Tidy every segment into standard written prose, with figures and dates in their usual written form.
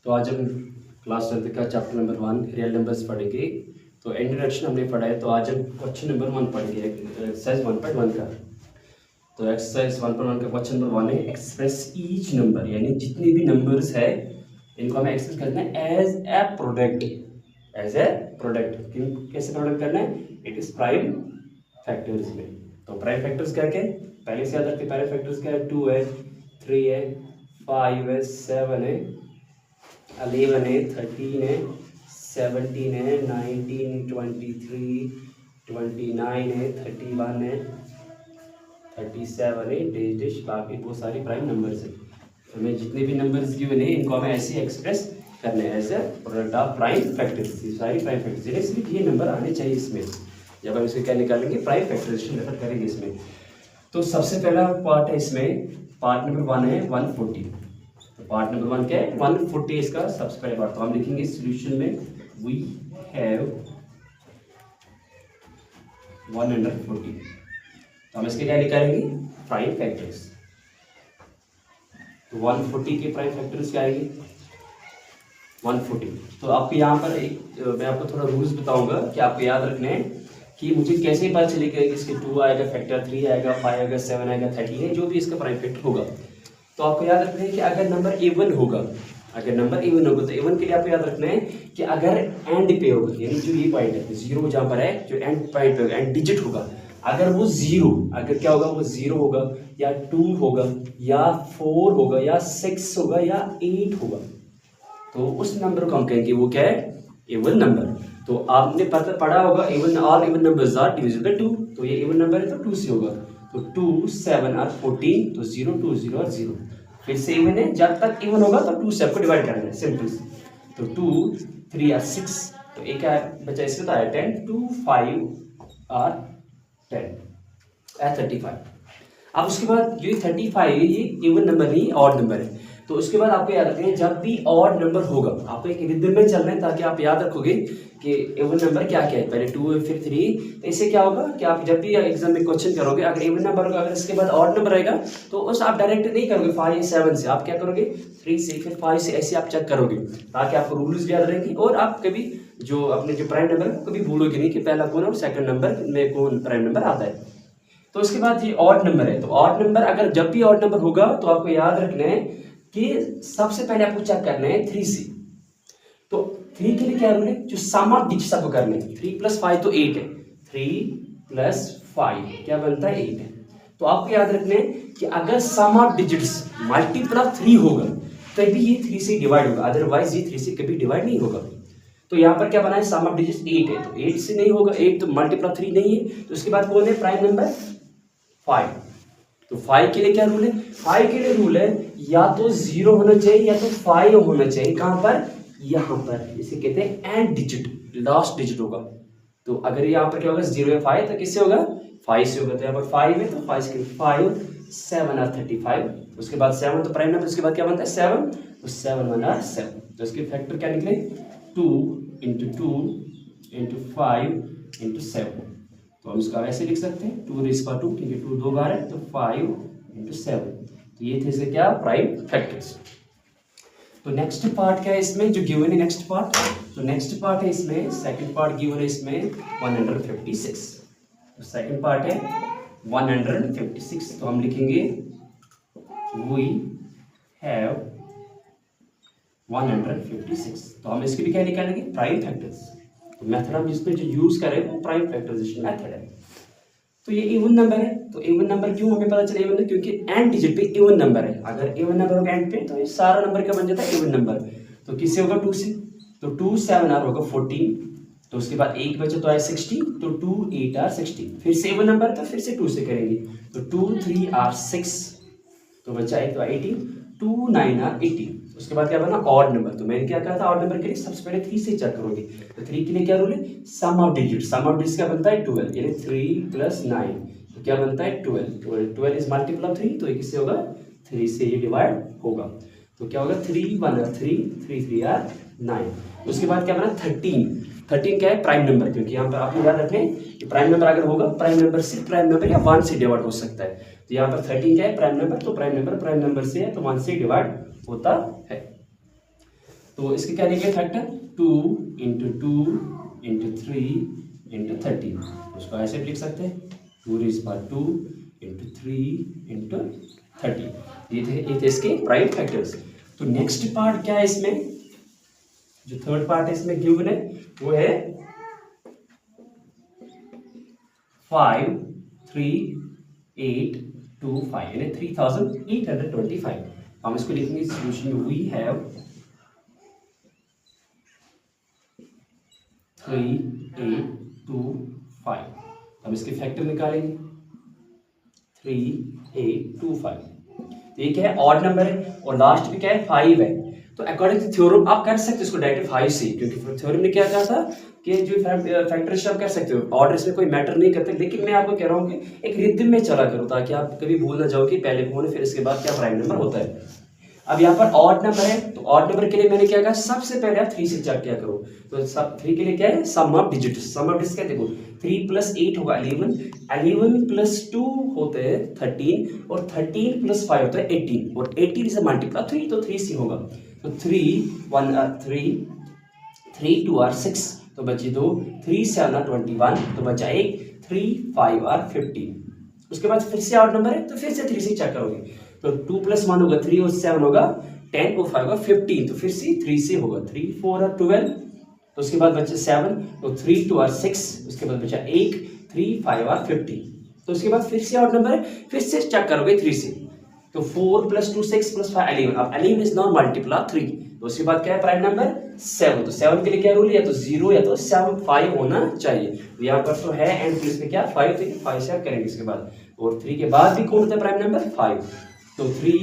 तो आज हम क्लास 12 का चैप्टर नंबर 1 रियल नंबर्स पढ़ेंगे। तो इंट्रोडक्शन हमने पढ़ा है, तो आज हम क्वेश्चन नंबर 1 पढ़ेंगे एक्सरसाइज 1.1 का। तो एक्सरसाइज 1.1 का क्वेश्चन नंबर 1 है एक्सप्रेस ईच नंबर, यानी जितने भी नंबर्स है इनको हमें एक्सप्रेस करना है as a product. As a product कैसे प्रोडक्ट करना है? इट इज प्राइम फैक्टर्स में। तो प्राइम फैक्टर्स क्या क्या है पहले से याद रखते। प्राइम फैक्टर्स क्या है? 2 है, 3 है, 5 है, 7 है, 11 है, 13 है, 17 है, 19, 23, 29 है, 31 है, 37 है, डेश डेश, बाकी बहुत सारी प्राइम नंबर्स है। हमें जितने भी नंबर्स गिवन है इनको हमें ऐसे एक्सप्रेस करने हैं as a product of prime factors. ये सारी प्राइम फैक्टर्स, सिर्फ ये नंबर आने चाहिए इसमें। जब हम इसको क्या निकालेंगे? प्राइम फैक्टराइजेशन मेथड करेंगे इसमें। तो सबसे पहला पार्ट है इसमें, पार्ट नंबर 1 है 140। तो पार्ट नंबर 1 क्या है? 140 इसका सबसे पहले पार्ट। तो हम लिखेंगे सॉल्यूशन में वी हैव 140। तो हम इसके क्या निकालेंगे? Prime factors. तो 140 के प्राइम फैक्टर्स क्या आएंगे? 140। तो आपको यहाँ पर मैं आपको थोड़ा रूल्स बताऊंगा कि आपको याद रखने हैं कि मुझे कैसे पता चलेगा कि इसके 2 आएगा, फैक्टर 3 आएगा, 5 आएगा, 7 आएगा, 30 है, जो भी इसका प्राइम फैक्टर होगा। तो आपको याद रखना है कि अगर नंबर इवन होगा, तो इवन के लिए आपको याद रखना है कि अगर एंड पे होगा, यानी जो ये पॉइंट है 0 जहाँ पर है, जो एंड पॉइंट पे होगा, एंड डिजिट होगा, अगर वो 0, अगर क्या होगा? वो 0 होगा या 2 होगा या 4 होगा या 6 होगा या 8 होगा, तो उस नंबर को हम कहेंगे वो क्या है? Even number. तो आपने पढ़ा होगा even, all even numbers are divisible by 2। तो ये इवन नंबर है तो 2 से होगा। तो 2, 7 और 14, तो 0, 2, 0 और 0 फिर से इवन है। जब तक इवन होगा तो 2 से आपको डिवाइड करना है, सिंपल। तो 2, 3 और 6, तो एक बचा इसमें तो आया 10, 2, 5 और 10 35। अब उसके बाद जो 35 है ये इवन नंबर नहीं, ऑड नंबर है। तो उसके बाद आपको याद रखना है जब भी ऑड नंबर होगा, आपको एक रिदम में चलना है ताकि आप याद रखोगे कि इवन नंबर क्या क्या है। पहले 2 है फिर 3। तो इससे क्या होगा कि आप जब भी एग्जाम में क्वेश्चन करोगे, अगर इवन नंबर होगा, अगर इसके बाद ऑड नंबर रहेगा तो उस आप डायरेक्ट नहीं करोगे 5 7 से, आप क्या करोगे? 3 से फिर 5 से, ऐसे आप चेक करोगे ताकि आपको रूल्स भी याद रहेंगे और आप कभी जो अपने जो प्राइम नंबर है कभी भूलोगे नहीं कि पहला कौन और सेकंड नंबर में कौन प्राइम नंबर आता है। तो उसके बाद ये ऑड नंबर है। तो ऑड नंबर अगर जब भी ऑड नंबर होगा तो आपको याद रखना है कि सबसे पहले आपको चेक करना है 3 से। तो 3 के लिए क्या रूल है? जो सम ऑफ डिजिट्स आपको करने हैं। 3 + 5 तो 8 है, 3 + 5 क्या बनता है? 8 है। तो आपको याद रखना है कि अगर सम ऑफ डिजिट्स मल्टीपल ऑफ 3 होगा तभी ये 3 से डिवाइड होगा, अदरवाइज ये 3 से कभी डिवाइड नहीं होगा। तो यहाँ पर क्या बना है? सम ऑफ डिजिट्स 8 है, तो 8 से नहीं होगा, 8 तो मल्टीपल ऑफ 3 नहीं है। तो उसके बाद कौन है? Prime number 5। तो 5 के लिए क्या रूल है? 5 के लिए रूल है या तो 0 होना चाहिए या तो 5 होना चाहिए। कहां पर? यहां पर। इसे कहते हैं एंड डिजिट, लास्ट डिजिट होगा। तो अगर यहाँ पर क्या होगा? 0 या 5, तो किससे होगा? 5 से होगा। तो यहाँ पर 5 है तो 5 के 5, 7 और 35। उसके बाद 7 तो प्राइम नंबर, उसके बाद क्या बनता है? 7। तो 7 1 और 7, तो इसके फैक्टर क्या निकले? 2 × 2 × 5 × 7। तो हम इसका ऐसे लिख सकते हैं 2⁻², क्योंकि 2 2 बार है, तो 5 × 7। तो ये थे इसके क्या? Prime factors. तो नेक्स्ट पार्ट क्या है इसमें जो गिवन है? नेक्स्ट पार्ट, तो नेक्स्ट पार्ट है इसमें, सेकंड पार्ट गिवन है इसमें 156। तो सेकंड पार्ट है 156। तो हम लिखेंगे वी हैव 156। तो हम इसके भी क्या निकालेंगे? Prime factors. तो मेथड हम जिसमें जो यूज करें वो प्राइम फैक्टराइजेशन मेथड है। तो ये इवन नंबर है। तो इवन नंबर क्यों हमें पता चला इवन? क्योंकि एंड डिजिट पे इवन नंबर है। अगर इवन नंबर होगा एंड पे तो ये सारा नंबर क्या बन जाता है? Even number. तो किससे होगा? 2 से। तो 2 7 और होगा 14। तो उसके बाद 1 बचे तो आए 60। तो 2 8 और 60, फिर से इवन नंबर तो फिर से 2 से करेंगे। तो 2 3 और 6, तो बचा 1 तो 18, 2 9 और 18। उसके बाद क्या बना? Odd number. तो मैंने क्या कहा था? ऑड नंबर के लिए सबसे पहले 3 से चेक करोगे। तो 3 के लिए क्या रूल है? Sum of digits. Sum of digits क्या बनता है? 12, यानी 3 + 9 तो क्या बनता है? 12। 12 इज मल्टीपल ऑफ 3, तो ये किससे होगा? 3 से ये डिवाइड होगा। तो क्या होगा? 3 1 और 3, 3 3 और 9। उसके बाद क्या बना? 13। 13 क्या है? Prime number. क्योंकि यहाँ पर आपको याद रखने कि प्राइम नंबर अगर होगा, प्राइम नंबर सिर्फ प्राइम नंबर या 1 से डिवाइड हो सकता है। तो यहाँ पर 13 क्या है? Prime number. तो प्राइम नंबर से है तो 1 से डिवाइड होता है। तो इसके क्या निकले फैक्टर 2 इंटू 3 इंटू 13, उसको ऐसे भी लिख सकते हैं 2 रेज़ पावर 2 इंटू 3 इंटू 13। ये थे इसके प्राइम फैक्टर्स। तो नेक्स्ट पार्ट क्या है इसमें, जो थर्ड पार्ट है इसमें गिवन है वो है 5 3 8 2 5 यानी 3825। हम इसको लिखेंगे सॉल्यूशन में वी हैव 3825। हम इसके फैक्टर निकालेंगे 3825। तो ये क्या है, ऑड नंबर है और लास्ट में क्या है 5 है। तो अकॉर्डिंग टू थ्योरम आप कर सकते हो इसको डायरेक्ट 5 से, क्योंकि थ्योरम ने क्या कहा था कि जो फैक्टर्स आप कर सकते हो, ऑर्डर इसमें कोई मैटर नहीं करते। लेकिन मैं आपको कह रहा हूँ कि एक रिदम में चला करो ताकि आप कभी भूल ना जाओ कि पहले कौन है फिर इसके बाद क्या प्राइम नंबर होता है। अब यहाँ पर ऑड नंबर है, तो ऑड नंबर के लिए मैंने क्या कहा, सबसे पहले आप 3 से चेक किया करो। तो सब 3 के लिए क्या है, sum of digits. Sum of digits क्या, देखो 3 + 8 होगा 11, 11 + 2 होते हैं 13, और 13 + 5 होता है 18, और 18 से मल्टीप्लाई 3, तो 3 से होगा। तो 3 1 3 3 2 6, तो बची 2, 3 7 21, तो बचा 1, 3 5 15। उसके बाद फिर से ऑड नंबर है तो फिर से 3 से चेक करोगे, तो 2 + 1 होगा 3 और 7 होगा 10 और 5 होगा 15, तो फिर से 3 से होगा 3 4 और 12, तो उसके बाद बचा 7, तो 3 2 और 6, उसके बाद बचा 1 3 5 और 15। तो उसके बाद फिर से ऑड नंबर है, फिर से चेक करोगे 3 से, तो 4 + 2 6 + 5 11। अब 11 इज नॉट मल्टीप्लाई 3, तो उसके बाद क्या है प्राइम नंबर 7। तो 7 के लिए क्या रूल है, या तो 0 या तो 7 5 होना चाहिए। तो यहाँ पर तो है एंड प्लेस पे क्या 5, तो 5 से आप करेंगे इसके बाद, और 3 के बाद भी कौन होता है प्राइम नंबर 5। तो 3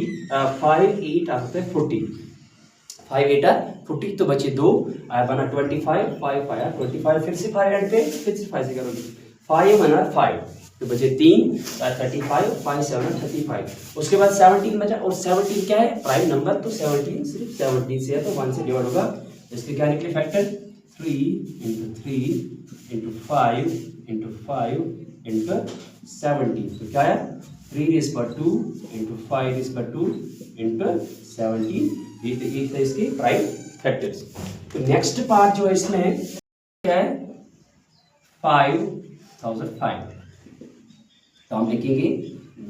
5 8 आता है 40, 5 8 40, तो बचे 2 आया बना 25, 5 5 25, फिर से 5 एंड पे फिर से 5 से करोगे, 5 बना 5, तो बचे 3 35, 5 7 35। उसके बाद 17 बचा, और 17 क्या है प्राइम नंबर, तो 17 सिर्फ 17 से है तो 1 से डिवाइड होगा। इसके क्या निकले फैक्टर 3 × 3 × 5 × 5 × 17, तो क्या है 3 raised by 2 × 5 raised by 2 × 17। ये थे इसके प्राइम फैक्टर्स। तो नेक्स्ट पार्ट जो है इसमें क्या है 5005। तो हम लिखेंगे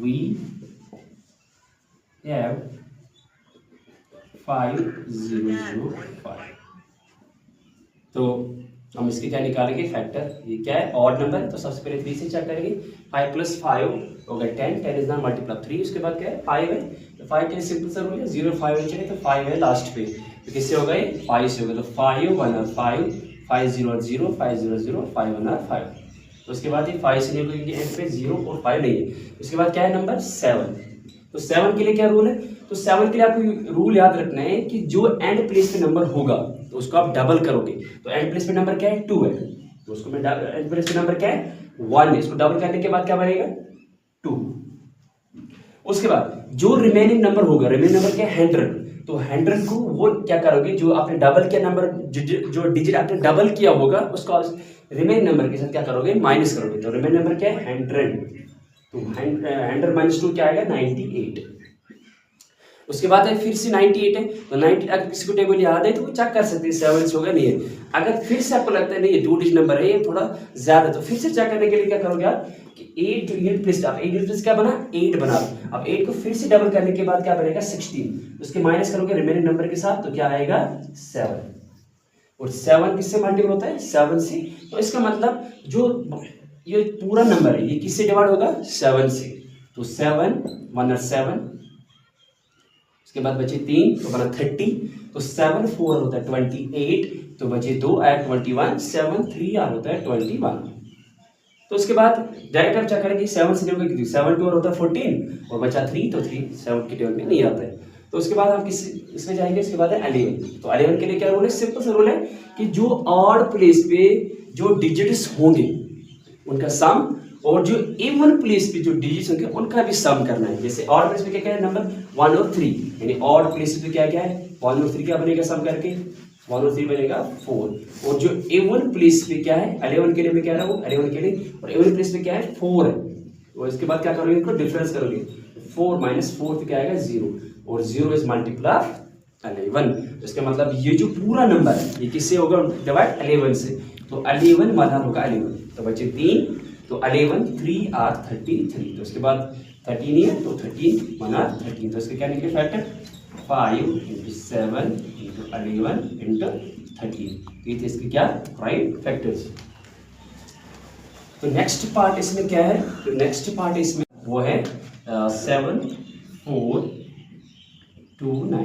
we have 5005। तो हम इसके क्या निकालेंगे फैक्टर, ये क्या है ऑड नंबर, तो सबसे पहले 3 से चेक करेंगे, 5 + 5 हो गया 10, 10 इज नॉट मल्टीप्लाई 3। उसके बाद क्या है 5 है, तो 5 के लिए सिंपल सा रूल है 0 5 है, चलिए तो 5 है लास्ट पे, तो किससे होगा ये 5 से होगा, तो 5 1 और 5 5 0 0 5 0 0 5 1 और 5। तो उसके बाद ये 5 से नहीं होगा क्योंकि एंड पे 0 और 5 नहीं है। उसके बाद क्या है नंबर 7, तो 7 के लिए क्या रूल है, तो 7 के लिए आपको रूल याद रखना है कि जो एंड प्लेस पे नंबर होगा तो उसको आप डबल करोगे। तो एंड प्लेस पे नंबर क्या है 2 है, तो उसको मैं एंड प्लेस पे नंबर क्या है 1 है, इसको डबल करने के बाद क्या बनेगा 2। उसके बाद जो रिमेनिंग नंबर होगा, रिमेनिंग नंबर क्या है 100, तो 100 को वो क्या करोगे, जो आपने डबल किया नंबर, जो डिजिट आपने डबल किया होगा उसका रिमेनिंग नंबर के साथ क्या करोगे माइनस करोगे। तो रिमेनिंग नंबर क्या है 100, तो 100 - 2 क्या आएगा 98। उसके बाद है फिर से 98 है, तो 98 अगर किसी को टेबल याद है तो वो चेक कर सकते हैं 7 से होगा नहीं है। अगर फिर से आपको लगता है नहीं ये 2 डिजिट नंबर है ये थोड़ा ज्यादा, तो फिर से चेक करने के लिए क्या करोगे आप कि 8 यूनिट प्लेस, आप 8 यूनिट प्लेस क्या बना 8 बना। अब 8 को फिर से डबल करने के बाद क्या बनेगा 16, उसके माइनस करोगे रिमेनिंग नंबर के साथ, तो क्या आएगा 7, और 7 किससे मल्टीपल होता है 7 से। तो इसका मतलब जो ये पूरा नंबर है ये किससे डिवाइड होगा 7 से, तो 7 1 और 7, उसके बाद बचे 3 तो बना 30, तो 7 4 होता है 28, तो बचे 2 आया 21, 7 3 आर होता है 21। तो उसके बाद डायरेक्ट आप चेक करेंगे 7 से डिवाइड कितनी 7 2 होता है 14, और बचा 3, तो 3 7 के टेबल में नहीं आता है। तो उसके बाद हम किस इसमें जाएंगे, इसके बाद है 11। तो 11 के लिए क्या रूल है, सिंपल सा रूल है कि जो ऑड प्लेस पे जो डिजिट्स होंगे उनका सम, और जो इवन प्लेस पे जो डिजिट्स होंगे उनका भी सम करना है। जैसे ऑड प्लेस पे क्या क्या है नंबर 1 और 3, यानी ऑड प्लेस पे क्या क्या है 1 और 3 क्या बनेगा सम करके 1 और 3 बनेगा 4, और जो इवन प्लेस पे क्या है 11 के लिए मैं कह रहा हूँ 11 के लिए, और इवन प्लेस पे क्या है 4 है, और इसके बाद क्या करोगे इनको डिफरेंस करोगे 4 - 4 तो क्या आएगा 0, और 0 इज मल्टीप्लाई 11। इसका मतलब ये जो पूरा नंबर है ये किससे होगा डिवाइड 11 से, तो 11 1 होगा 11, तो बचे 3, तो 11 3 आर 33, तो उसके बाद 13 ही है तो 13 1 आर 13, तो इसके क्या निकले फैक्टर 5 × 7 × 11 × 13, ये थे इसके क्या प्राइम फैक्टर्स। तो नेक्स्ट पार्ट इसमें क्या है, तो नेक्स्ट पार्ट इसमें वो है 7 4 2 9,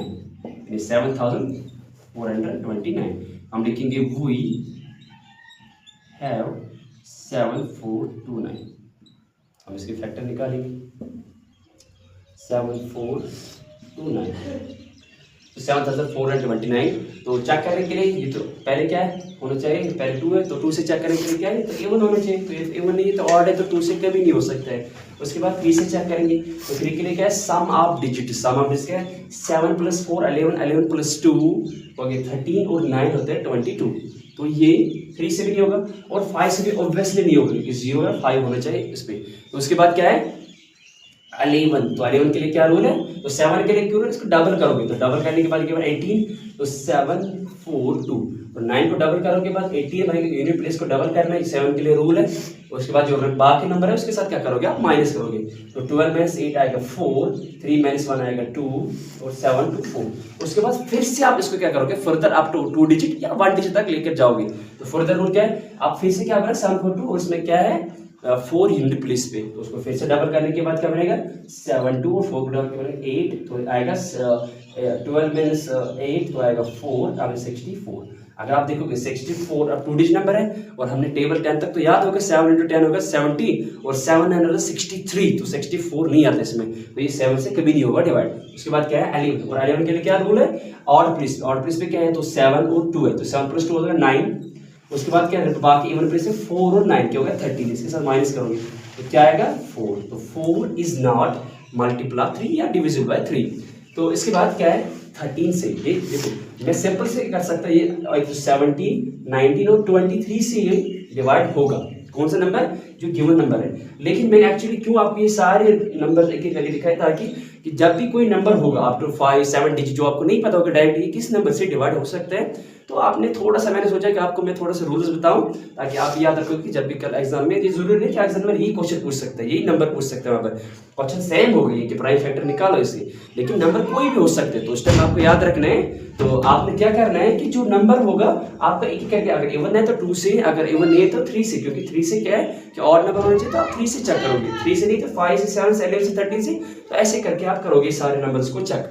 7429। हम लिखेंगे वी हैव 7429, हम इसके फैक्टर निकालेंगे 7429, तो 7429। तो चेक करने के लिए ये तो पहले क्या है होना चाहिए, पहले 2 है तो 2 से चेक करने के लिए क्या है तो A1 होना चाहिए, तो A1 नहीं है तो ऑड है तो 2 से कभी नहीं हो सकता है। उसके बाद 3 से चेक करेंगे, तो 3 के लिए क्या है sum of digit, sum of digit क्या है 7 + 4 11, 11 + 2 हो गया 13 और 9 होते हैं 22, तो ये 3 से भी नहीं होगा और 5 से भी ऑब्वियसली नहीं होगा क्योंकि 0 है 5 होना चाहिए इस पे। तो उसके बाद क्या है 11, तो 11 के लिए क्या रूल है, तो 7 के लिए क्यों है इसको डबल करोगे, तो डबल करने के बाद क्या 18, तो 7 4 2, तो 9 को डबल करोगे के बाद 18 बनेगा, यूनिट प्लेस को डबल करना है 7 के लिए रूल है। उसके बाद जो बाकी नंबर है उसके साथ क्या करोगे आप माइनस करोगे, तो 12 - 8 आएगा 4, 3 - 1 आएगा 2 और 7 to 4। उसके बाद फिर से आप इसको क्या करोगे फर्दर आप 2 डिजिट या 1 डिजिट तक लेकर जाओगे, तो फर्दर रूल क्या है आप फिर से क्या करें 7 4 2 और इसमें क्या है 4 यूनिट प्लेस पे, तो उसको फिर से डबल करने के बाद क्या बनेगा 7 2 और 4 को डबल करेंगे 8, तो आएगा 12 - 8 तो आएगा 4, 64। अगर आप देखोगे 64 अब 2 डिजिट नंबर है और हमने टेबल 10 तक तो याद होगा 7 × 10 होगा 70 और 7 होगा 63, तो 64 नहीं आता इसमें, तो ये 7 से कभी नहीं होगा डिवाइड। उसके बाद क्या है 11, और 11 के लिए क्या रूल है ऑड प्लेस पे क्या है तो 7 और 2 है, तो 7 + 2 होगा 9। उसके बाद क्या है तो बाकी इवन प्लेस से 4 और 9 क्या होगा 13, इसके साथ माइनस करोगे तो क्या आएगा 4, तो 4 इज नॉट मल्टीपल ऑफ 3 या डिविजिबल बाय 3। तो इसके बाद क्या है 13 से ये देखो मैं सिंपल से कर सकता ये 17 19 और 23 से ये डिवाइड होगा, कौन सा नंबर जो गिवन नंबर है। लेकिन मैंने एक्चुअली क्यों आपको ये सारे नंबर एक एक करके दिखाया ताकि कि जब भी कोई नंबर होगा आफ्टर 5 7 डिजिट जो आपको नहीं पता होगा डायरेक्ट ये किस नंबर से डिवाइड हो सकता है, तो आपने थोड़ा सा मैंने सोचा कि आपको मैं थोड़ा सा रूल्स बताऊं ताकि आप याद रखो कि जब भी कल एग्जाम में ये जरूरी नहीं कि एग्जाम में यही क्वेश्चन पूछ सकता है, यही नंबर पूछ सकते हैं, वहाँ पर क्वेश्चन सेम हो गई कि प्राइम फैक्टर निकालो इससे, लेकिन नंबर कोई भी हो सकते हैं, तो उस टाइम आपको याद रखना है। तो आपने क्या करना है कि जो नंबर होगा आपका एक एक करके, अगर इवन है तो 2 से, अगर इवन नहीं है तो 3 से, क्योंकि 3 से क्या है कि और नंबर होना चाहिए तो आप 3 से चेक करोगे, 3 से नहीं तो 5 से 7 से 11 से 13 से, तो ऐसे करके आप करोगे सारे नंबर्स को चेक।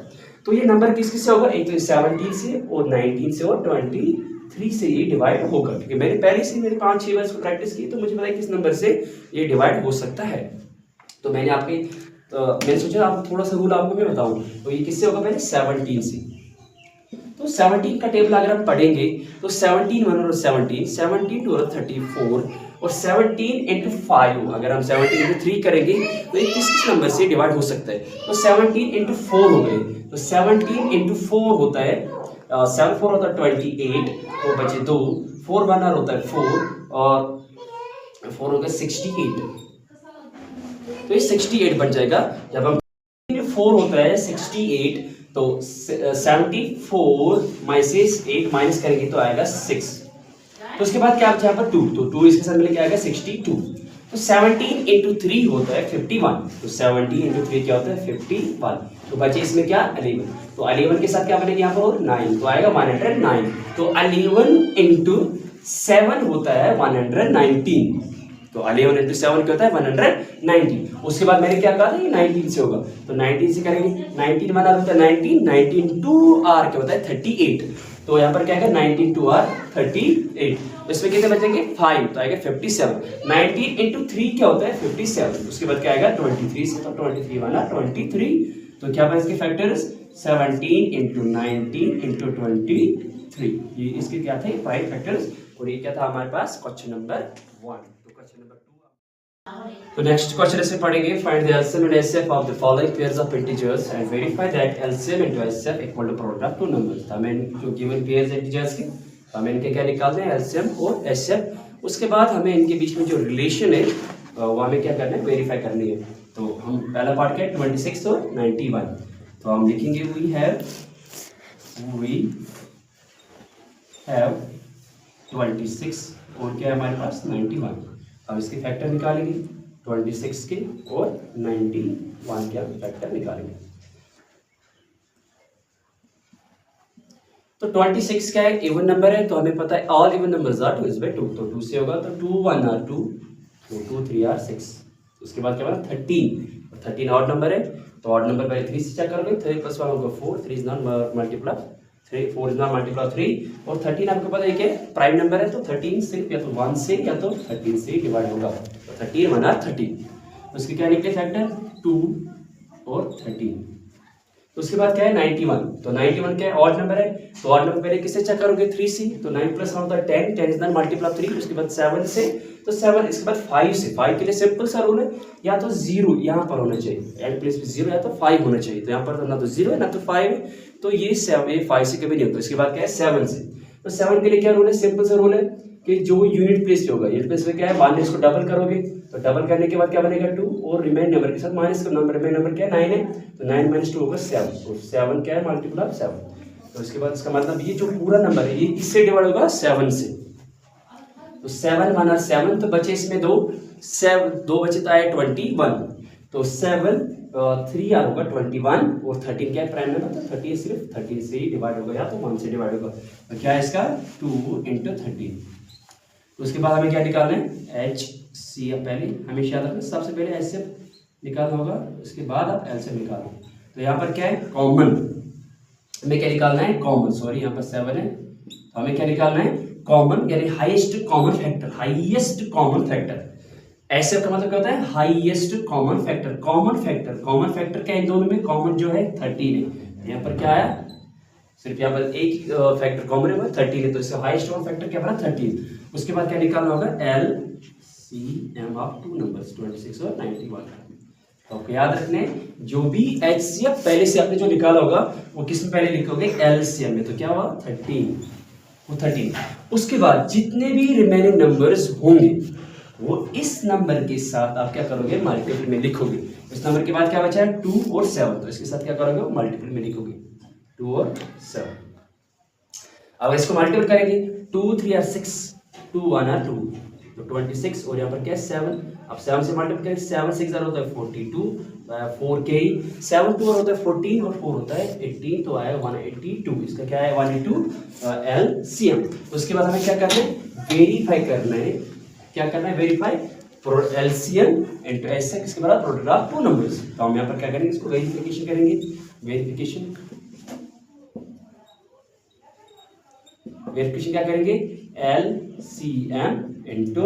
तो ये नंबर किस किस से होगा, एक तो 17 से और 19 से और 23 से ये डिवाइड होगा, क्योंकि मैंने पहले से मेरे 5-6 बार इसको प्रैक्टिस की तो मुझे पता है किस नंबर से ये डिवाइड हो सकता है। तो मैंने आपके मैंने सोचा आपको थोड़ा सा रूल आपको मैं बताऊं, तो ये किससे होगा पहले 17 से, तो 17 का टेबल अगर हम पढ़ेंगे तो 17 1 और 17 17 2 और 34 और 17 × 5 अगर हम 17 × 3 करेंगे तो ये किस किस नंबर से डिवाइड हो सकता है, तो 17 × 4 हो गए, तो 17 × 4 होता है 7 4 होता है 28, तो बचे 2 4 1 होता है 4 और 4 होगा 68, तो ये 68 बन जाएगा। जब हम 4 होता है 68 तो 74 - 8 माइनस करेंगे तो आएगा 6, तो उसके बाद क्या यहाँ पर 2, तो 2 इसके साथ मिलकर आएगा 62, तो 17 × 3 होता है 51, तो 17 × 3 क्या होता है 51, तो बचे इसमें क्या 11, तो 11 के साथ क्या बनेगा यहाँ पर 9, तो आएगा 109, तो 11 × 7 होता है 119, तो 11 × 7 क्या होता है 190। उसके बाद मैंने क्या कहा था ये 19 से होगा, तो 19 से करेंगे 19 1 होता है 19, 19 2 r क्या होता है 38, तो यहाँ पर क्या आएगा 19 2 r 38, इसमें कितने बचेंगे 5, तो आएगा 57, 19 × 3 क्या होता है 57, उसके बाद क्या आएगा 23 से, तो 23 1 23, तो क्या बने इसके फैक्टर्स 17 × 19 × 23, ये इसके क्या थे 5 फैक्टर्स, और ये क्या था हमारे पास क्वेश्चन नंबर 1। तो नेक्स्ट क्वेश्चन ऐसे पढ़ेंगे find the LCM and HCF of the following pairs of integers and verify that LCM into HCF equal to product of two numbers. हमें जो गिवन पेयर्स इंटीजर्स के हमें इनके क्या निकालने हैं एलसीएम और एचसीएफ, उसके बाद हमें इनके बीच में जो रिलेशन है वो हमें क्या करना है वेरीफाई करनी है। तो हम पहला पार्ट क्या है 26 और 91, तो हम लिखेंगे वी हैव वी हैव 26 और क्या है हमारे पास 91। अब इसके फैक्टर निकालेंगे 26 के और 91 के फैक्टर निकालेंगे। तो 26 क्या है, इवन नंबर है, तो हमें पता है all even numbers are 2 by 2, तो 2 से होगा तो 2 1 आर 2, तो 2 3 आर 6। उसके बाद क्या बना 13, 13 ऑड नंबर है, तो ऑड नंबर पहले 3 से चेक करोगे, 3 प्लस 1 होगा 4, 3 is not multiply 3, 4 is not multiply 3, और 13 आपको पता है कि प्राइम नंबर है, तो 13 सिर्फ या तो 1 से या तो 13 से डिवाइड होगा, तो 13 1 आर 13। उसके क्या निकले फैक्टर 2 और 13। उसके बाद क्या है 91, तो 91 क्या है ऑड नंबर है, तो ऑड नंबर पहले किससे चेक करोगे 3 से, तो 9 प्लस 1 होता है 10, 10 इज नॉट मल्टीप्लाई 3, उसके बाद 7 से, तो 7, इसके बाद 5 से, 5 के लिए सिंपल सा रूल है, या तो 0 यहाँ पर होना चाहिए, एंड प्लेस पे 0 या तो 5 होना चाहिए, तो यहाँ पर ना तो 0 है ना तो 5 है, तो ये 5 से कभी नहीं होता। इसके बाद क्या है 7 से, तो 7 के लिए क्या रूल है, सिंपल सा रूल है कि जो यूनिट प्लेस पे होगा, यूनिट प्लेस पे क्या है 1 है, इसको डबल करोगे, तो डबल करने के बाद क्या बनेगा 2, और रिमेन नंबर के साथ माइनस का नंबर, रिमेन नंबर क्या है 9 है, तो 9 माइनस 2 होगा 7, तो 7 क्या है मल्टीप्लाई 7, तो इसके बाद इसका मतलब ये जो पूरा नंबर है ये इससे डिवाइड होगा 7 से, तो 7 1 और 7, तो बचे इसमें 2 बचे तो आए 21, तो 7 3 आर होगा 21, और 13 क्या है प्राइम नंबर, तो 13 सिर्फ 13 से ही डिवाइड होगा या तो 1 से डिवाइड होगा, तो क्या है इसका 2 × 13। उसके बाद हमें क्या निकालना है HCF, पहले हमेशा याद रखना सबसे पहले HCF निकालना होगा, उसके बाद आप LCM निकालो। तो यहाँ पर क्या है कॉमन, हमें क्या निकालना है कॉमन, सॉरी यहाँ पर 7 है, तो हमें क्या निकालना है कॉमन, यानी highest common factor, highest common factor. HCF का मतलब क्या होता है highest common factor, common factor क्या है इन दोनों में, कॉमन जो है 13 है, यहाँ पर क्या आया सिर्फ यहाँ पर एक फैक्टर कॉमन है 13 है, तो इसका हाईएस्ट कॉमन फैक्टर क्या बना 13। उसके बाद क्या निकालना होगा LCM ऑफ 2 नंबर्स 26 और 91। तो आपको याद रखने जो भी HCF पहले से आपने जो निकाला होगा वो किस में पहले लिखोगे LCM में, तो क्या हुआ 13, वो 13। उसके बाद जितने भी रिमेनिंग नंबर्स होंगे वो इस नंबर के साथ आप क्या करोगे मल्टीपल में लिखोगे। इस नंबर के बाद क्या बचा है 2 और 7, तो इसके साथ क्या करोगे मल्टीपल में लिखोगे 2 और 7। अब इसको मल्टीपल करेंगे 2 3 आर 6, 2 1 आर 2, तो 26, और यहाँ पर क्या है 7, अब 7 से मल्टीपल करेंगे 7 6 होता है 42, 4 के 7 2 होता है 14 और 4 होता है 18, तो आया 182, इसका क्या है 182 LCM। उसके बाद हमें क्या करना है वेरीफाई करना है, क्या करना है वेरीफाई LCM इंटू HCF किसके बराबर प्रोडक्ट ऑफ 2 नंबर्स। तो हम यहाँ पर क्या करेंगे इसको वेरिफिकेशन करेंगे, वेरिफिकेशन क्या करेंगे LCM इंटू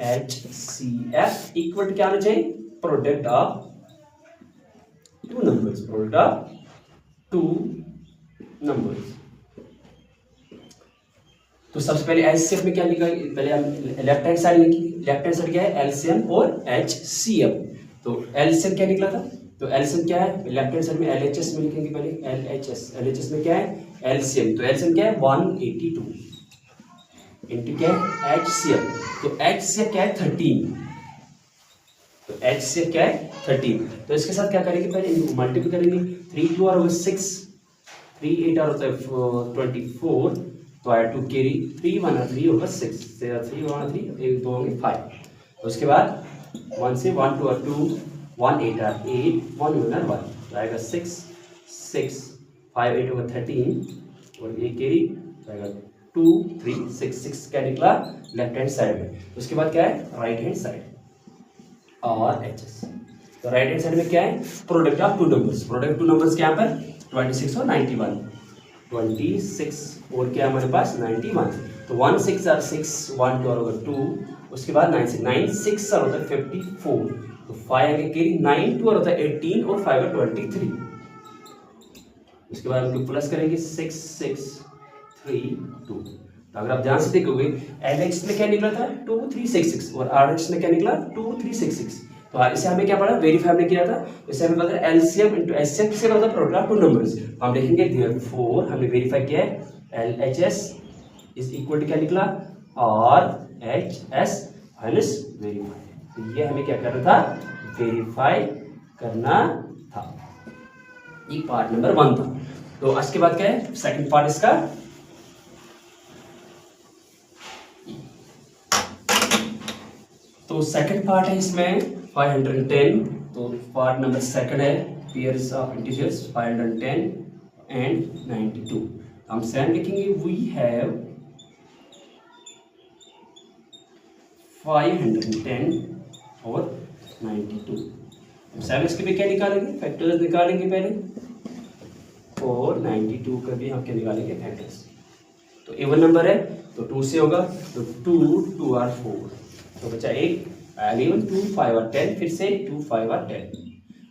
HCF इक्वल क्या आना चाहिए product of 2 numbers, product of 2 numbers. तो सबसे पहले HCF में क्या लिखा, पहले हम लेफ्ट हैंड साइड लिखी, लेफ्ट हैंड साइड क्या है LCM और HCF। तो LCM क्या निकला था, तो LCM क्या है लेफ्ट हैंड साइड में LHS में लिखेंगे, पहले LHS में क्या है LCM, तो LCM क्या है 182 इंटू क्या है HCF, तो HCF क्या है 13, तो HCF क्या है 13। तो इसके साथ क्या करेंगे पहले मल्टीपल करेंगे, 3 2 और 6, 3 8 और होता है 24, तो आया 2 कैरी, 3 1 और 3 होगा 6, 3 1 3 1 2 होंगे 5। उसके बाद 1 से 1 2 और 2 1 8 और 8 1 1 और 1, तो आएगा 6 6 5 8 होगा 13 और ये कैरी, तो आएगा 2 3 6 6 क्या निकला लेफ्ट हैंड साइड में। उसके बाद क्या है राइट हैंड साइड और HS, तो राइट हैंड साइड में क्या है product of 2 numbers, product 2 numbers क्या पर 26 और 91, 26 और क्या हमारे पास 91, तो 1 6 और 6 1 2 और 2, उसके बाद 9 6 और होता है 54, तो 5 आगे कैरी 9 2 और होता है 18 और 5 का 23। उसके बाद हम प्लस करेंगे 6 6 3 2, तो अगर आप ध्यान से देखोगे LH में क्या निकला था 2 3 6 6 और RH में क्या निकला 2 3 6 6, तो इसे हमें क्या पढ़ा वेरीफाई हमने किया था, इसे हमें पता है LCM इंटू HCF किससे होता है प्रोडक्ट ऑफ 2 नंबर्स। हम लिखेंगे देयरफॉर हमने वेरीफाई किया है LHS इज इक्वल टू क्या निकला RHS माइनस वेरीफाई, तो ये हमें क्या करना था वेरीफाई करना था, ये पार्ट नंबर 1 था। तो इसके बाद क्या है सेकंड पार्ट इसका, तो सेकंड पार्ट है इसमें 510। तो पार्ट नंबर सेकंड है पेयर्स ऑफ इंटीजर्स 510 एंड 92। हम सेम लिखेंगे वी हैव 510 और 92। हम सेम इसके भी क्या निकालेंगे, फैक्टर्स निकालेंगे पहले, और 92 का भी हम क्या निकालेंगे, फैक्टर्स। तो इवन नंबर है तो 2 से होगा, तो 2 और 4, तो बचा 1 11 2 5 और 10, फिर से 2 5 और 10।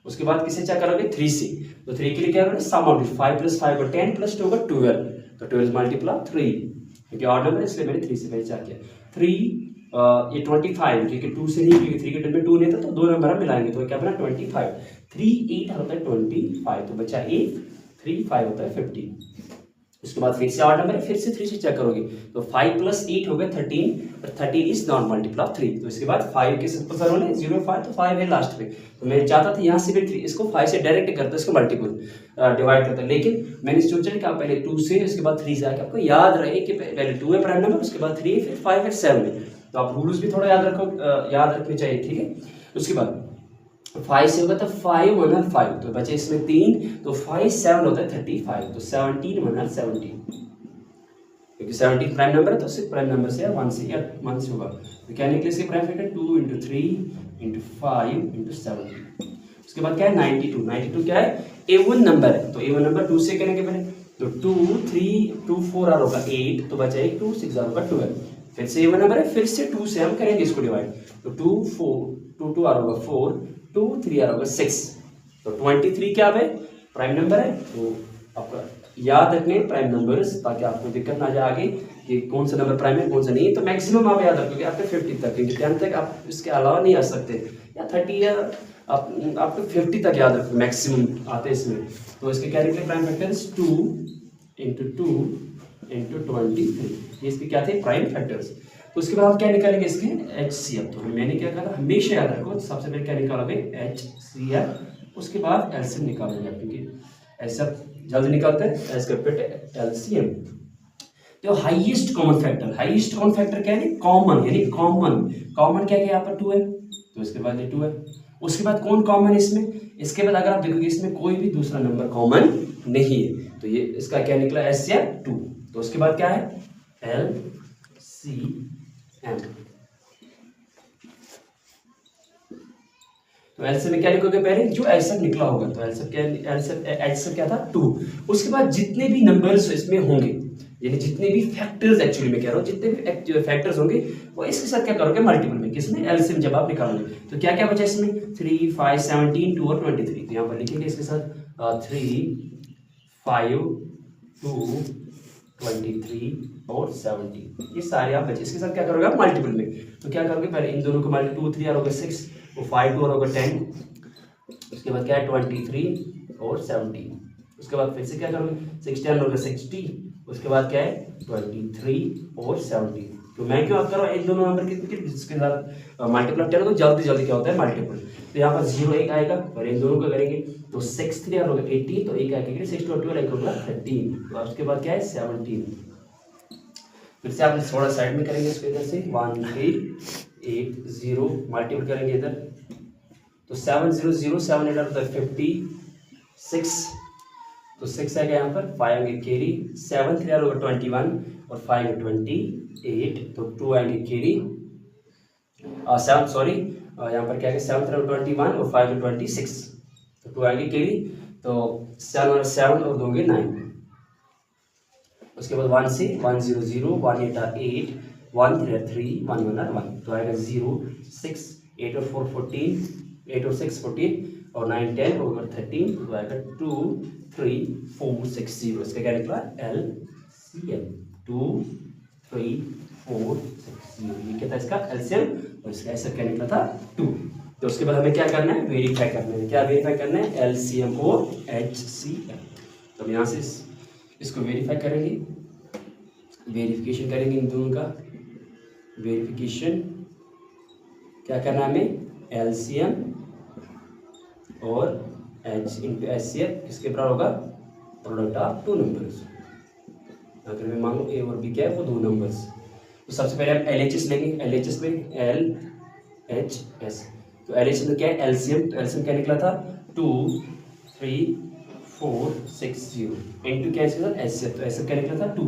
उसके बाद किसे चेक करोगे, 3 से, तो 3 के लिए क्या करोगे, सम आउट 5 + 5 और 10 + 2 होगा 12, तो 12 मल्टीप्लाई 3, क्योंकि ऑड नंबर है इसलिए मैंने 3 से पहले चेक किया। 3 ये 25, क्योंकि 2 से नहीं, क्योंकि 3 के टर्म में 2 नहीं था, तो दो नंबर हम मिलाएंगे, तो क्या बना 25, 3 8 होता है 25, तो बचा 1 3 5 होता है 50। उसके बाद फिर से ऑड नंबर है, फिर से 3 से चेक करोगे, तो 5 + 8 हो गया 13, और 13 इज नॉट मल्टीप्लाई 3, तो इसके बाद 5 के सिंपल सा रोल है 0 5, तो 5 है लास्ट में, तो मैं चाहता था यहाँ से भी 3 इसको 5 से डायरेक्ट करता, इसको मल्टीपल डिवाइड करता, लेकिन मैंने सोचा कि आप पहले 2 से उसके बाद 3 से आके आपको याद रहे कि पहले 2 है प्राइम नंबर, उसके बाद 3 फिर 5 फिर 7 है, तो आप रूल्स भी थोड़ा याद रखो, याद रखने चाहिए, ठीक है। उसके बाद 5 से होगा तो 5 1 और 5, तो बचे इसमें 3, तो 5 7 होता है 35, तो 17 1 और 17, क्योंकि 17 प्राइम नंबर है, तो सिर्फ प्राइम नंबर से 1 से या 1 से होगा, तो क्या निकले इसके प्राइम फैक्टर 2 × 3 × 5 × 17। उसके बाद क्या है 92, 92 क्या है, एवन नंबर है, तो एवन नंबर 2 से करेंगे पहले, तो 2 3 2 4 और होगा 8, तो बचा 1 2 6 और होगा 12, फिर से एवन नंबर है, फिर से 2 से हम करेंगे इसको डिवाइड, तो 2 4 2 2 और होगा 4 2 3 और होगा 6, तो 23 क्या है प्राइम नंबर है, तो आपका याद रखने प्राइम नंबर्स, ताकि आपको दिक्कत ना जाए आगे कि कौन सा नंबर प्राइम है कौन सा नहीं है, तो मैक्सिमम आप याद रखोगे आपके 50 तक, क्योंकि 10 तक आप इसके अलावा नहीं आ सकते, या 30 या आपको 50 तक याद रखो मैक्सिमम आते हैं इसमें। तो इसके क्या निकले प्राइम फैक्टर्स 2 × 2 × 23, ये इसके क्या थे प्राइम फैक्टर्स। तो उसके बाद हम क्या निकालेंगे इसके HCF, तो मैंने क्या कहा हमेशा याद रखो, सबसे पहले क्या निकालोगे HCF, उसके बाद एलसीएम निकालोगे, क्योंकि ऐसा जल्द निकालते हैं एज कम्पेयर एलसीएम। तो हाईएस्ट कॉमन फैक्टर क्या है, कॉमन, यानी कॉमन क्या है, यहाँ पर 2 है, तो इसके बाद ये 2 है। उसके बाद कौन कॉमन है इसमें, इसके बाद अगर आप देखोगे इसमें कोई भी दूसरा नंबर कॉमन नहीं है, तो ये इसका क्या निकला HCF 2, तो उसके बाद क्या है LCM, तो एलसीएम में क्या लिखोगे पहले जो एलसीएम निकला होगा, तो एलसीएम क्या था 2। उसके बाद जितने भी नंबर्स इसमें होंगे, यानी जितने भी फैक्टर्स, एक्चुअली मैं कह रहा हूँ जितने भी फैक्टर्स होंगे वो इसके साथ क्या करोगे मल्टीपल में, किसमें एलसीएम जब आप निकालोगे, तो क्या क्या बचा इसमें 3 5 17 2 और 23, तो यहाँ पर लिखेंगे इसके साथ 3 5 2 23 और 17, ये सारे आप बचे, इसके साथ क्या करोगे आप मल्टीपल में, तो क्या करोगे पहले इन दोनों को मल्टी 2 3 और होगा 6, वो 5 2 और होगा 10, उसके बाद क्या है 23 और 17, उसके बाद फिर से क्या करोगे 6 10 होगा 60, उसके बाद क्या है 23 और 17, तो मैं क्यों कर रहा हूँ इन दोनों नंबर के जिसके साथ मल्टीपल टेन तो जल्दी जल्दी क्या होता है मल्टीपल, तो यहाँ पर 0 1 आएगा और इन दोनों को करेंगे तो 6 3 और होगा 18, तो एक आएगा 6 2 12 होगा 13, तो उसके बाद क्या है 17, फिर से आप थोड़ा साइड में करेंगे इसको इधर से 1 3 8 0 मल्टीपल करेंगे इधर, तो 7 0 0 7 8 होता है 56, तो 6 आएगा यहाँ पर 5 आएंगे कैरी, 7 3 होगा 21 और 5 है 28, तो 2 आएंगे कैरी 7 सॉरी यहाँ पर क्या है 7 3 21 और 5 है 26, तो 2 आएंगे कैरी, तो 7 और दोगे 9, उसके बाद 1 से 1 0 0 1 8 8 1 3 3 1 1 1, तो आएगा 0 6 8 और 4 14 8 और 6 14 और 9 10 और 13, तो आएगा 2 3 4 6 0, इसका क्या निकला LCM 2 3 4 6 0, ये क्या था इसका LCM, और इसका ऐसा क्या निकला था 2। तो उसके बाद हमें क्या करना है वेरीफाई करना है, क्या वेरीफाई करना है LCM और HCM, तो यहाँ से इसको वेरीफाई करेंगे, वेरिफिकेशन करेंगे इन दोनों का वेरिफिकेशन, क्या करना है हमें LCM और H × HCF किसके बराबर होगा प्रोडक्ट ऑफ टू नंबर्स। अगर मैं मानो ए और बी क्या है, वो दो नंबर्स। तो सबसे पहले हम LHS लेंगे। LHS में LHS, तो LHS में क्या है, एलसीएम। तो एलसीएम क्या निकला था, 2 3 4 6 0 इंटू क्या इसके साथ एचसीएफ, तो एचसीएफ क्या निकला था 2।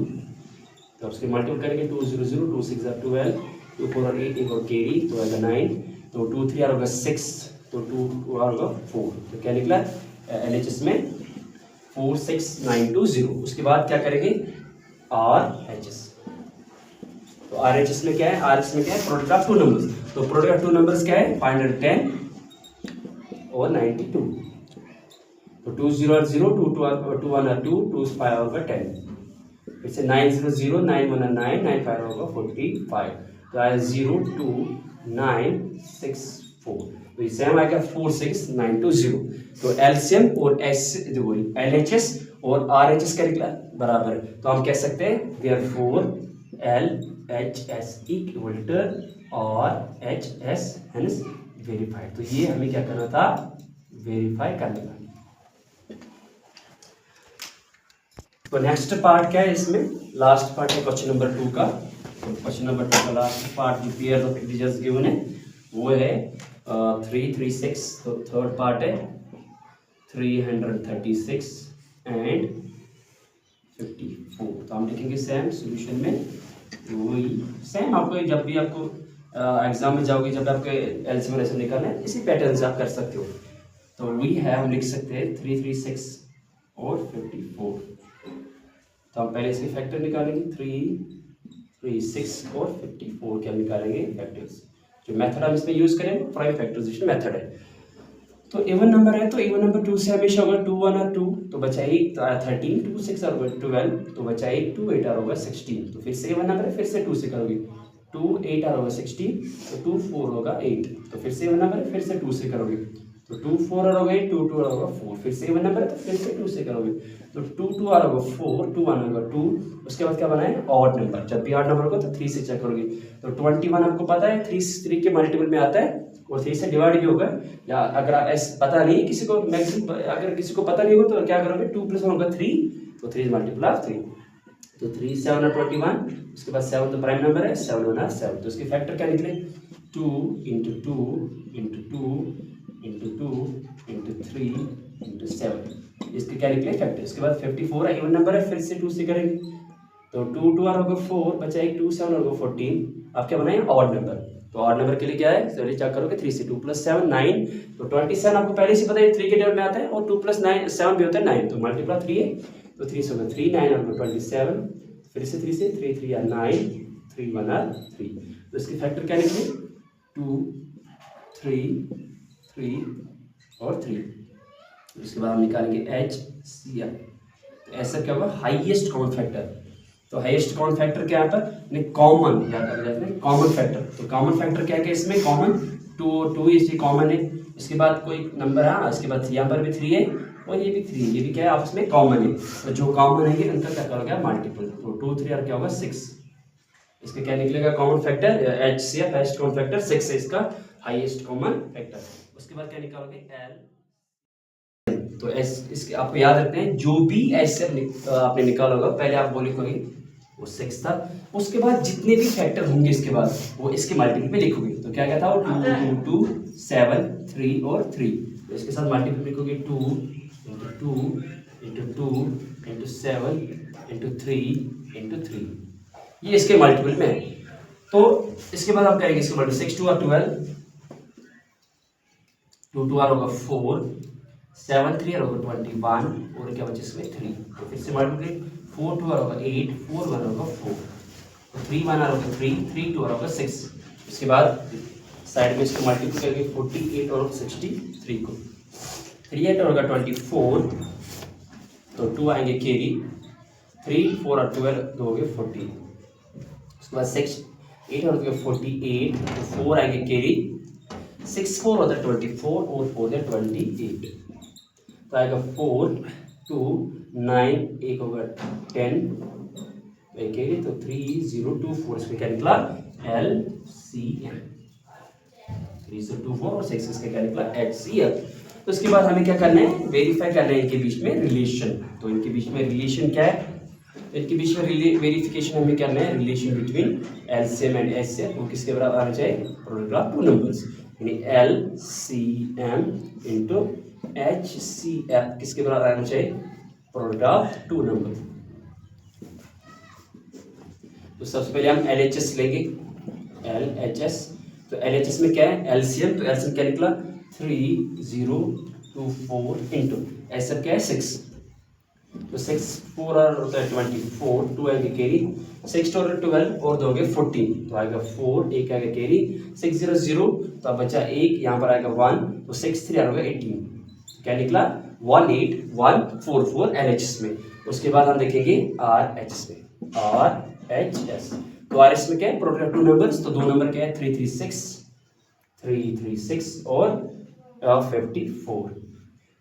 तो उसके मल्टीपल करेंगे 2 0 0 2 6 12 2 4 और 8 एक और कैरी तो आएगा 9, तो 2 3 होगा 6, तो 2 होगा 4, तो क्या निकला LHS में 4 6 9 2 0। उसके बाद क्या करेंगे RHS, तो RHS में क्या है, RHS में क्या है, प्रोडक्ट ऑफ टू नंबर्स। तो प्रोडक्ट ऑफ टू नंबर्स क्या है, 510 और 92। तो 2 0 और 0 2 2 1 और 2 2 5 होगा 10, फिर से 9 0 0 9 1 9 9 5 होगा 45, तो आया 0 2 9 6 4, तो ये सेम आएगा 4 6 9 2 0। तो एलसीएम और LHS और RHS का निकला बराबर, तो हम कह सकते हैं therefore LHS equal to RHS hence verified. तो ये हमें क्या करना था, वेरीफाई करना था। तो नेक्स्ट पार्ट क्या है, इसमें लास्ट पार्ट है क्वेश्चन नंबर 2 का। तो क्वेश्चन नंबर 2 का लास्ट पार्ट जो पेयर्स ऑफ इंटीजर्स गिवन है वो है 3 3 6। तो थर्ड पार्ट है 336 एंड 54। तो हम लिखेंगे सेम सॉल्यूशन में वही सेम, आपको जब भी आपको एग्जाम में जाओगे, जब आपको एलसीएम रेशो निकालना है, इसी पैटर्न से आप कर सकते हो। तो वही है, हम लिख सकते हैं 336 और 54। तो हम पहले इसके फैक्टर निकालेंगे, 336 और 54 के हम निकालेंगे फैक्टर्स। जो मेथड हम इसमें यूज करें प्राइम फैक्टराइजेशन मेथड है। तो इवन नंबर है, तो इवन नंबर 2 से हमेशा होगा 2 1 और 2, तो बचा 1, तो आया 13 2 6 और 12, तो बचा 1 2 8 और होगा 16। तो फिर से इवन नंबर है, फिर से 2 से करोगे 2 8 और होगा 16, तो 2 4 होगा 8, तो फिर से इवन नंबर है, फिर से 2 से करोगे तो 2 4 और होगा 8 2 2 और होगा 4, फिर से इवन नंबर है, तो फिर से 2 से करोगे तो 2 2 और होगा 4 2 1 होगा 2। उसके बाद क्या बनाए, ऑड नंबर। जब भी ऑड नंबर होगा तो 3 से चेक करोगे, तो 21 आपको पता है 3 के मल्टीपल में आता है और 3 से डिवाइड भी होगा। या अगर आप ऐसे पता नहीं किसी को, मैक्सिमम अगर किसी को पता नहीं होगा तो क्या करोगे, 2 + 1 होगा 3, तो 3 मल्टीपल ऑफ 3, तो 3 7 और 21। उसके बाद 7 तो प्राइम नंबर है, 7 1 7, तो इसके फैक्टर क्या निकले 2 × 2 × 2 × 2 × 3 × 7, इसके क्या निकले फैक्टर। इसके बाद 54 है, इवन नंबर है, फिर से 2 से करेंगे तो 2 2 और होगा 4, बचा 1 2 7 और होगा 14। आप क्या बनाए, ऑड नंबर। तो ऑड नंबर के लिए क्या है, चलिए चेक करोगे 3 से 2 + 7 9, तो 27 आपको पहले से पता है 3 के टेबल में आता है, और 2 + 9 7 भी होता है 9, तो मल्टीप्लाई 3 है, तो 3 से होगा 3 9 और 27, फिर से 3 से 3 3 या 9 3 1 और 3, तो इसके फैक्टर क्या निकले 2 3 3 और 3। इसके बाद हम निकालेंगे HCF। तो ऐसा क्या होगा, हाईएस्ट कॉमन फैक्टर। तो हाईएस्ट कॉमन फैक्टर क्या है यहाँ पर, कॉमन याद कर जाते हैं, कॉमन फैक्टर। तो कॉमन फैक्टर क्या है इसमें, कॉमन 2 इसलिए कॉमन है। इसके बाद कोई नंबर है, इसके बाद यहाँ पर भी 3 है और ये भी 3 है, ये भी क्या है आपस में कॉमन है। तो जो कॉमन है उनका क्या करोगे मल्टीपल, तो 2 3 और क्या होगा 6। इसका क्या निकलेगा common factor, HCF highest common factor 6 है इसका हाईएस्ट कॉमन फैक्टर। उसके बाद क्या निकालोगे L। तो इसके आपको याद रखते हैं, जो भी HCF आपने निकाला होगा पहले आप वो लिखोगे वो 6 था, उसके बाद जितने भी फैक्टर होंगे इसके बाद वो इसके मल्टीपल में लिखोगे। तो क्या क्या था वो 2 2 2 7 3 और 3, तो इसके साथ मल्टीपल लिखोगे 2 × 2 × 2 × 7 × 3 × 3, ये इसके मल्टीपल में है। तो इसके बाद हम करेंगे इसके मल्टीपल 6 2 और 12, 2 2 और होगा 4 7 3 और होगा 21 और क्या बचे इसमें 3, तो फिर से मल्टीप्लाई 4 2 और होगा 8 4 1 होगा 4, तो 3 1 और होगा 3 3 2 और होगा 6। इसके बाद साइड में इसको मल्टीप्लाई करेंगे 48 और 63 को, 3 8 और होगा 24, तो 2 आएंगे कैरी, 3 4 और 12 दो हो गए 40। उसके बाद 6 8 और 48, तो 4 आएंगे कैरी, 6 4 होता है 24 और 4 है 28, तो आएगा 4 2 9 एक होगा 10 कैरी, तो 3 0 2 4, इसमें क्या निकला LCM 3 0 2 4 और 6 इसका क्या निकला HCF। तो उसके बाद हमें क्या करना है, वेरीफाई करना है इनके बीच में रिलेशन। तो इनके बीच में रिलेशन क्या है, इनके बीच में वेरिफिकेशन हमें करना है relation between LCM and HCF, वो किसके बराबर आना चाहिए, प्रोडक्ट ऑफ टू नंबर्स, यानी एलसीएम इंटू एचसीएफ किसके बराबर आना चाहिए, प्रोडक्ट ऑफ टू नंबर। तो सबसे पहले हम एलएचएस लेंगे, एलएचएस। तो एलएचएस में क्या है, एलसीएम, तो एलसीएम क्या निकला 3024 इंटू एचसीएफ क्या है 6, तो 6 4 और होता है 24, 2 आएगा कैरी, 6 और 12 और दोगे 14, तो आएगा 4, एक आएगा कैरी, 6 0 0, तो अब बचा एक, यहाँ पर आएगा 1, तो 6 3 होगा 18, क्या निकला 18144 एलएचएस में। उसके बाद हम देखेंगे आरएचएस में, आरएचएस, तो आरएचएस में क्या है, प्रोडक्ट ऑफ टू नंबर्स, तो दो नंबर क्या है 336 और 54,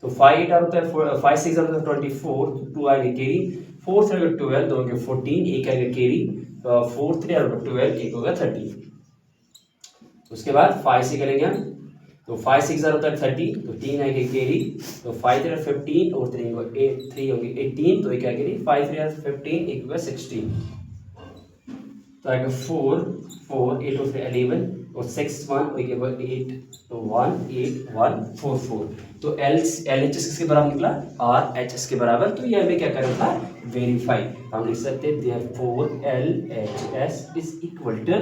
तो 5 8 होता है 5 6 होता है 24, 2 आएगा कैरी, 4 3 आएगा 12, दो आएगा 14, एक आएगा कैरी, 4 3 आएगा 12, एक होगा 13। उसके बाद 5 से करेंगे हम, तो 5 6 होता है 30, तो 3 आएगा कैरी, तो 5 3 15 और 3 होंगे 18, तो एक आएगा कैरी, 5 3 15, एक होगा 16, तो आएगा 4 4 8 और 11 और 6 1 और 8, तो 1 8 1 4 4, तो एलएचएस किसके बराबर निकला, आरएचएस के बराबर। तो ये हमें क्या करना था, वेरीफाई। हम लिख सकते हैं therefore LHS is equal to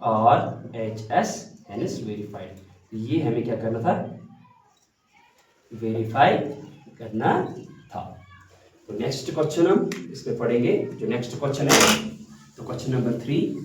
RHS and is verified. ये हमें क्या करना था, वेरीफाई करना था। तो नेक्स्ट क्वेश्चन हम इसमें पढ़ेंगे, जो नेक्स्ट क्वेश्चन है, तो क्वेश्चन नंबर 3,